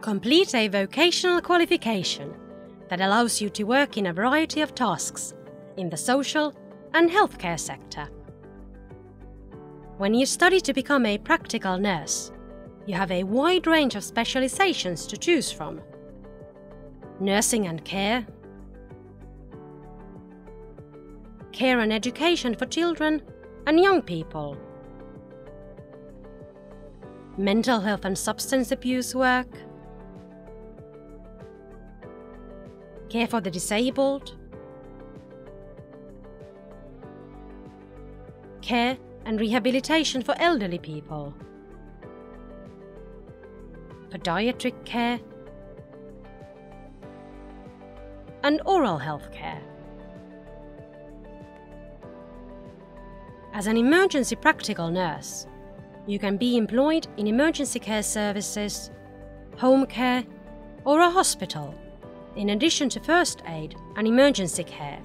Complete a vocational qualification that allows you to work in a variety of tasks in the social and healthcare sector. When you study to become a practical nurse, you have a wide range of specializations to choose from. Nursing and care, care and education for children and young people, mental health and substance abuse work, care for the disabled, care and rehabilitation for elderly people, podiatric care, and oral health care. As an emergency practical nurse, you can be employed in emergency care services, home care, or a hospital. In addition to first aid and emergency care,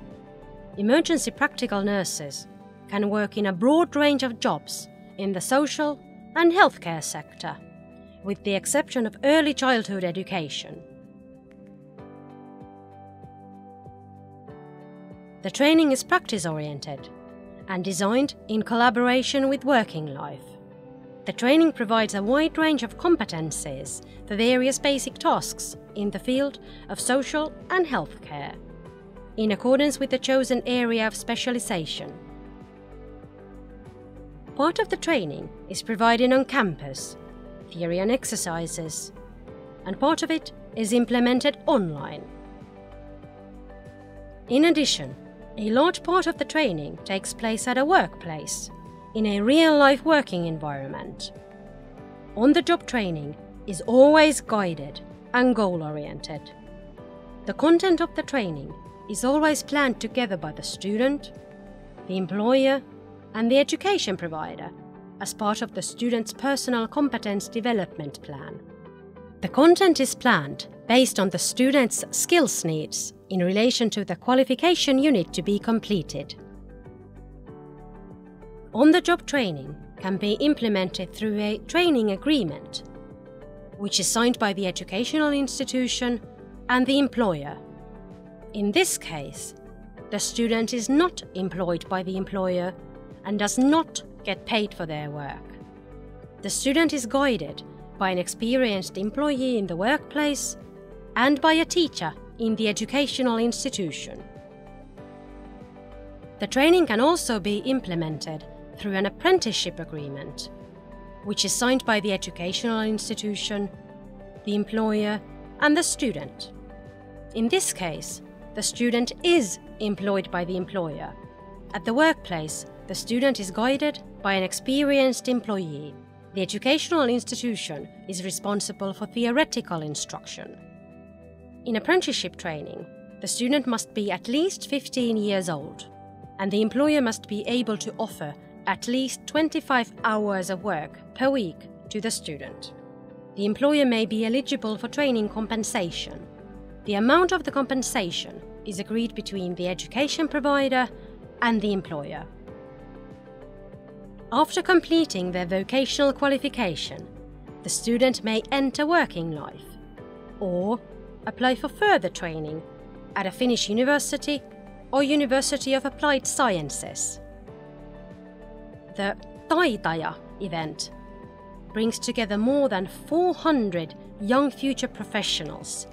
emergency practical nurses can work in a broad range of jobs in the social and healthcare sector, with the exception of early childhood education. The training is practice-oriented and designed in collaboration with working life. The training provides a wide range of competencies for various basic tasks in the field of social and healthcare, in accordance with the chosen area of specialization. Part of the training is provided on campus, theory and exercises, and part of it is implemented online. In addition, a large part of the training takes place at a workplace, in a real-life working environment. On-the-job training is always guided and goal-oriented. The content of the training is always planned together by the student, the employer, and the education provider as part of the student's personal competence development plan. The content is planned based on the student's skills needs in relation to the qualification unit to be completed. On-the-job training can be implemented through a training agreement, which is signed by the educational institution and the employer. In this case, the student is not employed by the employer and does not get paid for their work. The student is guided by an experienced employee in the workplace and by a teacher in the educational institution. The training can also be implemented through an apprenticeship agreement, which is signed by the educational institution, the employer, and the student. In this case, the student is employed by the employer. At the workplace, the student is guided by an experienced employee. The educational institution is responsible for theoretical instruction. In apprenticeship training, the student must be at least 15 years old, and the employer must be able to offer at least 25 hours of work per week to the student. The employer may be eligible for training compensation. The amount of the compensation is agreed between the education provider and the employer. After completing their vocational qualification, the student may enter working life or apply for further training at a Finnish university or University of Applied Sciences. The Taitaja event brings together more than 400 young future professionals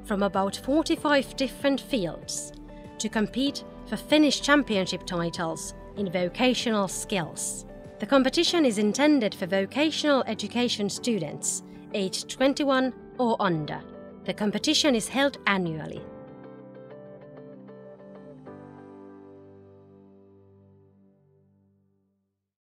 from about 45 different fields to compete for Finnish championship titles in vocational skills. The competition is intended for vocational education students aged 21 or under. The competition is held annually.